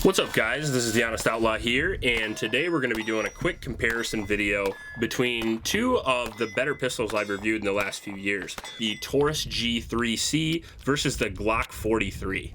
What's up, guys? This is the Honest Outlaw here, and today we're going to be doing a quick comparison video between two of the better pistols I've reviewed in the last few years, the Taurus G3C versus the Glock 43.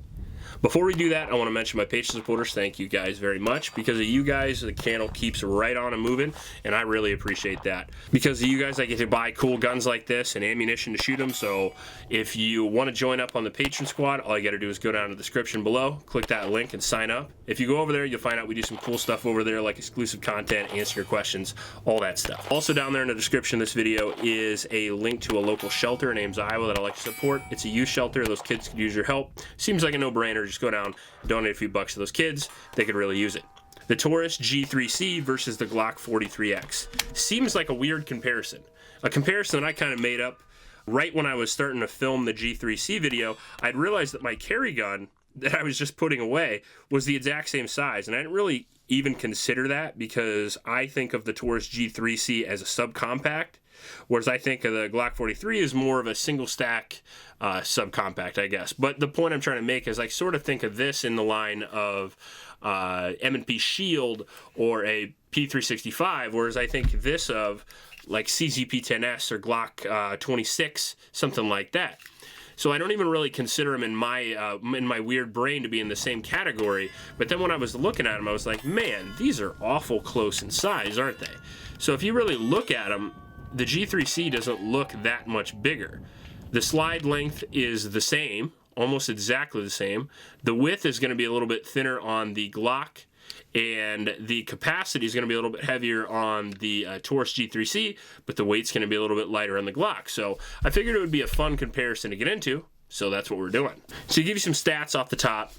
Before we do that, I want to mention my Patreon supporters. Thank you guys very much. Because of you guys, the channel keeps right on and moving, and I really appreciate that. Because of you guys, I get to buy cool guns like this and ammunition to shoot them. So if you want to join up on the Patreon squad, all you got to do is go down to the description below, click that link, and sign up. If you go over there, you'll find out we do some cool stuff over there, like exclusive content, answer your questions, all that stuff. Also down there in the description of this video is a link to a local shelter in Ames, Iowa that I like to support. It's a youth shelter. Those kids could use your help. Seems like a no-brainer. Just go down, donate a few bucks to those kids. They could really use it. The Taurus G3C versus the Glock 43X. Seems like a weird comparison. A comparison that I kind of made up right when I was starting to film the G3C video. I'd realized that my carry gun that I was just putting away was the exact same size, and I didn't really even consider that because I think of the Taurus G3C as a subcompact, whereas I think of the Glock 43 as more of a single stack subcompact, I guess. But the point I'm trying to make is I sort of think of this in the line of M&P Shield or a P365, whereas I think this of like CZP-10S or Glock 26, something like that. So I don't even really consider them in my weird brain to be in the same category. But then when I was looking at them, I was like, man, these are awful close in size, aren't they? So if you really look at them, the G3C doesn't look that much bigger. The slide length is the same, almost exactly the same. The width is going to be a little bit thinner on the Glock, and the capacity is going to be a little bit heavier on the Taurus G3C, but the weight's going to be a little bit lighter on the Glock. So I figured it would be a fun comparison to get into, so that's what we're doing. So to give you some stats off the top,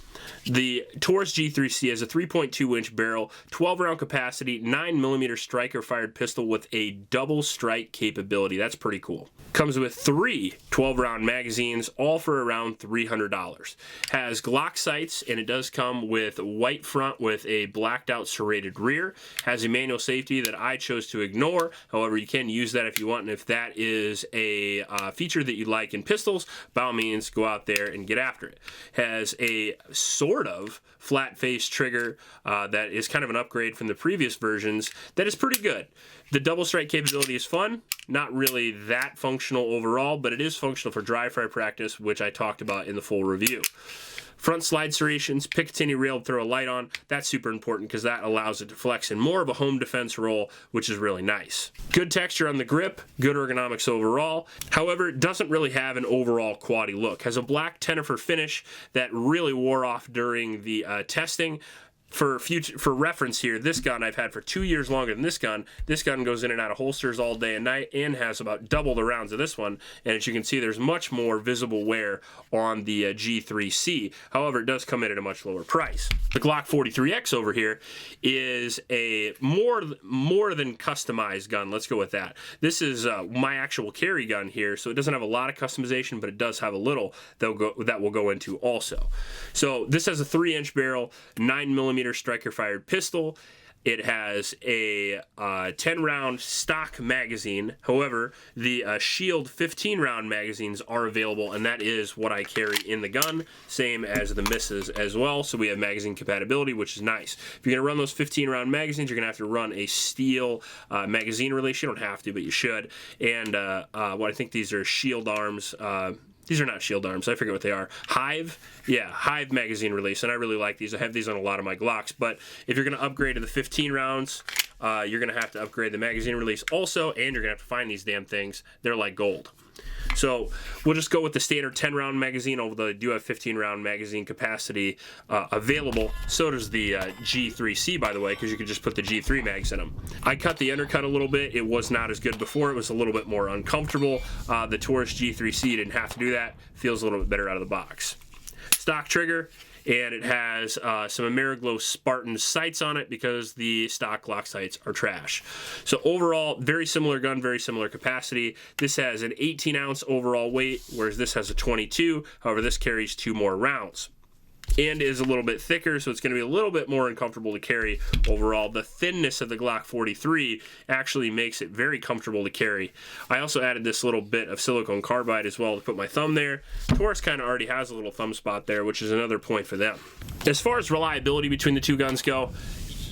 the Taurus G3C has a 3.2 inch barrel, 12 round capacity, 9mm striker fired pistol with a double strike capability. That's pretty cool. Comes with 3 12 round magazines, all for around $300. Has Glock sights, and it does come with white front with a blacked out serrated rear. Has a manual safety that I chose to ignore. However, you can use that if you want, and if that is a feature that you like in pistols, by all means, go out there and get after it. Has a sort of flat face trigger that is kind of an upgrade from the previous versions that is pretty good. The double strike capability is fun, not really that functional overall, but it is functional for dry fire practice, which I talked about in the full review. Front slide serrations, Picatinny rail to throw a light on. That's super important because that allows it to flex in more of a home defense role, which is really nice. Good texture on the grip, good ergonomics overall. However, it doesn't really have an overall quality look. Has a black Tennifer finish that really wore off during the testing. For reference here, this gun I've had for 2 years longer than this gun. This gun goes in and out of holsters all day and night and has about double the rounds of this one. And as you can see, there's much more visible wear on the G3C. However, it does come in at a much lower price. The Glock 43X over here is a more than customized gun. Let's go with that. This is my actual carry gun here, so it doesn't have a lot of customization, but it does have a little that we'll go into also. So this has a 3-inch barrel, 9mm striker fired pistol. It has a 10-round stock magazine. However, the Shield 15-round magazines are available, and that is what I carry in the gun, same as the misses as well. So we have magazine compatibility, which is nice. If you're going to run those 15-round magazines, you're going to have to run a steel magazine release. You don't have to, but you should. And what I think these are Shield arms. These are not Shield arms. I forget what they are. Hive? Yeah, Hive magazine release, and I really like these. I have these on a lot of my Glocks, but if you're going to upgrade to the 15 rounds, you're going to have to upgrade the magazine release also, and you're going to have to find these damn things. They're like gold. So we'll just go with the standard 10-round magazine, although they do have 15-round magazine capacity available. So does the G3C, by the way, because you can just put the G3 mags in them. I cut the undercut a little bit. It was not as good before. It was a little bit more uncomfortable. The Taurus G3C didn't have to do that. Feels a little bit better out of the box. Stock trigger. And it has some Ameriglow Spartan sights on it because the stock Glock sights are trash. So overall, very similar gun, very similar capacity. This has an 18-ounce overall weight, whereas this has a 22. However, this carries 2 more rounds. and is a little bit thicker, so it's going to be a little bit more uncomfortable to carry overall. The thinness of the Glock 43 actually makes it very comfortable to carry. I also added this little bit of silicone carbide as well to put my thumb there. Taurus kind of already has a little thumb spot there, which is another point for them. As far as reliability between the two guns go,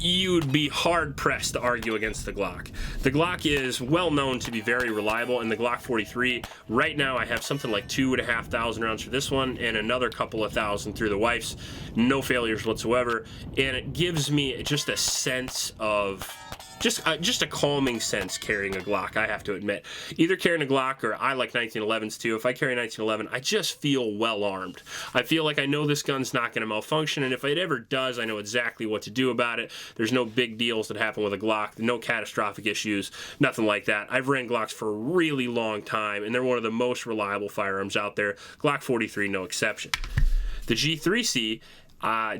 you would be hard-pressed to argue against the Glock. The Glock is well known to be very reliable, and the Glock 43, right now I have something like 2,500 rounds for this one and another couple of thousand through the wife's. No failures whatsoever, and it gives me just a sense of just a calming sense carrying a Glock, I have to admit. Either carrying a Glock, or I like 1911s too. If I carry a 1911, I just feel well armed. I feel like I know this gun's not going to malfunction, and if it ever does, I know exactly what to do about it. There's no big deals that happen with a Glock, no catastrophic issues, nothing like that. I've ran Glocks for a really long time, and they're one of the most reliable firearms out there. Glock 43, no exception. The G3C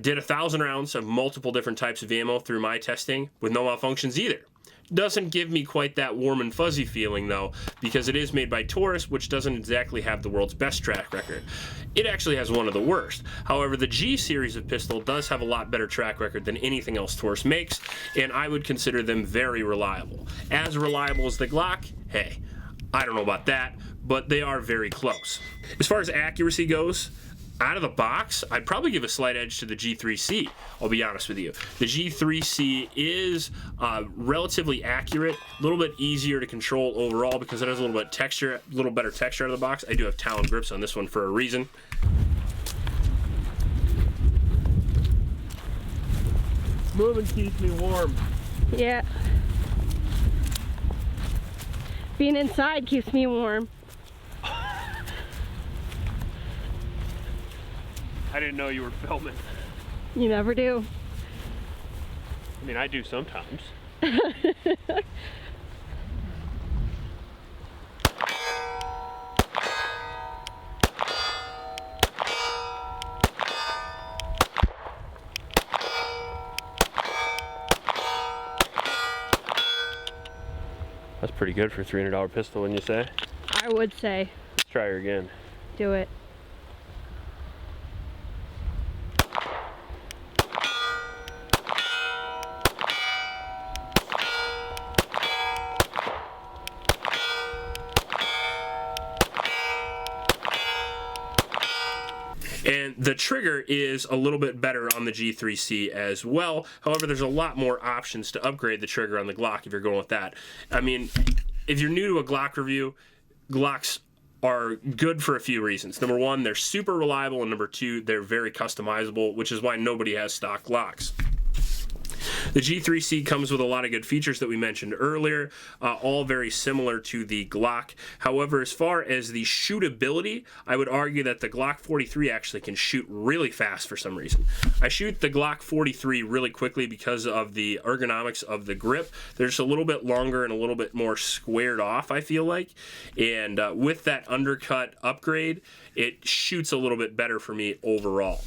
did 1,000 rounds of multiple different types of ammo through my testing with no malfunctions either. Doesn't give me quite that warm and fuzzy feeling though, because it is made by Taurus, which doesn't exactly have the world's best track record. It actually has one of the worst. However, the G series of pistol does have a lot better track record than anything else Taurus makes, and I would consider them very reliable. As reliable as the Glock? Hey, I don't know about that, but they are very close. As far as accuracy goes, out of the box, I'd probably give a slight edge to the G3C, I'll be honest with you. The G3C is relatively accurate, a little bit easier to control overall because it has a little bit texture, a little better texture out of the box. I do have Talon grips on this one for a reason. Moving keeps me warm. Yeah. Being inside keeps me warm. I didn't know you were filming. You never do. I mean, I do sometimes. That's pretty good for a $300 pistol, wouldn't you say? I would say. Let's try her again. Do it. And the trigger is a little bit better on the G3C as well. However, there's a lot more options to upgrade the trigger on the Glock if you're going with that. I mean, if you're new to a Glock review, Glocks are good for a few reasons. Number one, they're super reliable, and number two, they're very customizable, which is why nobody has stock Glocks. The G3C comes with a lot of good features that we mentioned earlier, all very similar to the Glock. However, as far as the shootability, I would argue that the Glock 43 actually can shoot really fast for some reason. I shoot the Glock 43 really quickly because of the ergonomics of the grip. They're just a little bit longer and a little bit more squared off, I feel like. And with that undercut upgrade, it shoots a little bit better for me overall.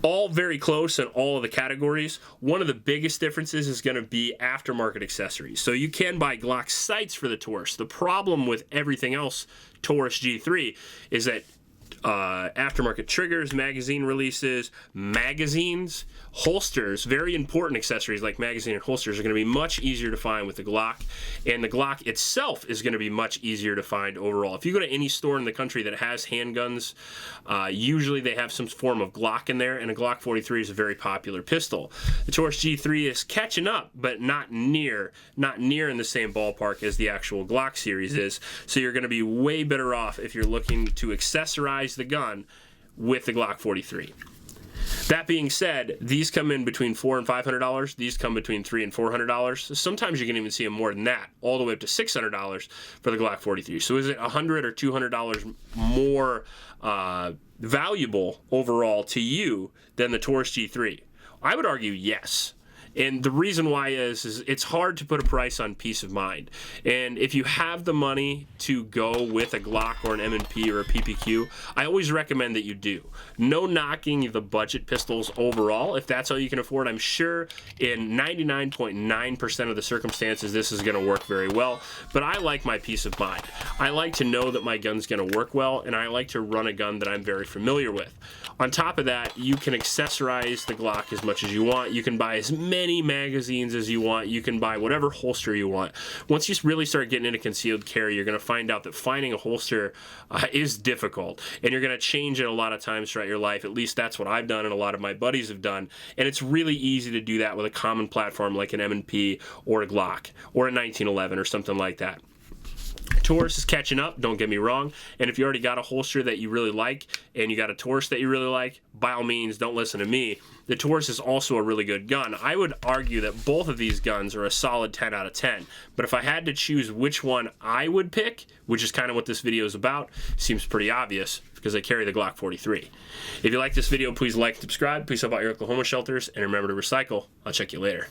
All very close in all of the categories. One of the biggest differences is going to be aftermarket accessories. So you can buy Glock sights for the Taurus. The problem with everything else Taurus G3 is that aftermarket triggers, magazine releases, magazines, holsters, very important accessories like magazine and holsters are going to be much easier to find with the Glock, and the Glock itself is going to be much easier to find overall. If you go to any store in the country that has handguns, usually they have some form of Glock in there, and a Glock 43 is a very popular pistol. The Taurus G3 is catching up, but not near in the same ballpark as the actual Glock series is, so you're going to be way better off if you're looking to accessorize the gun with the Glock 43. That being said, these come in between $400 and $500. These come between $300 and $400. Sometimes you can even see them more than that, all the way up to $600 for the Glock 43. So is it $100 or $200 more valuable overall to you than the Taurus G3? I would argue yes. And the reason why is it's hard to put a price on peace of mind. And if you have the money to go with a Glock or an M&P or a PPQ, I always recommend that you do. No knocking the budget pistols overall. If that's all you can afford, I'm sure in 99.9% of the circumstances this is going to work very well. But I like my peace of mind. I like to know that my gun's going to work well, and I like to run a gun that I'm very familiar with. On top of that, you can accessorize the Glock as much as you want. You can buy as many magazines as you want. You can buy whatever holster you want. Once you really start getting into concealed carry, you're going to find out that finding a holster is difficult, and you're going to change it a lot of times throughout your life. At least that's what I've done and a lot of my buddies have done, and it's really easy to do that with a common platform like an M&P or a Glock or a 1911 or something like that. Taurus is catching up, don't get me wrong, and if you already got a holster that you really like and you got a Taurus that you really like, by all means, don't listen to me. The Taurus is also a really good gun. I would argue that both of these guns are a solid 10 out of 10, but if I had to choose which one I would pick, which is kind of what this video is about, seems pretty obvious because I carry the Glock 43. If you like this video, please like and subscribe. Please help out your Oklahoma shelters, and remember to recycle. I'll check you later.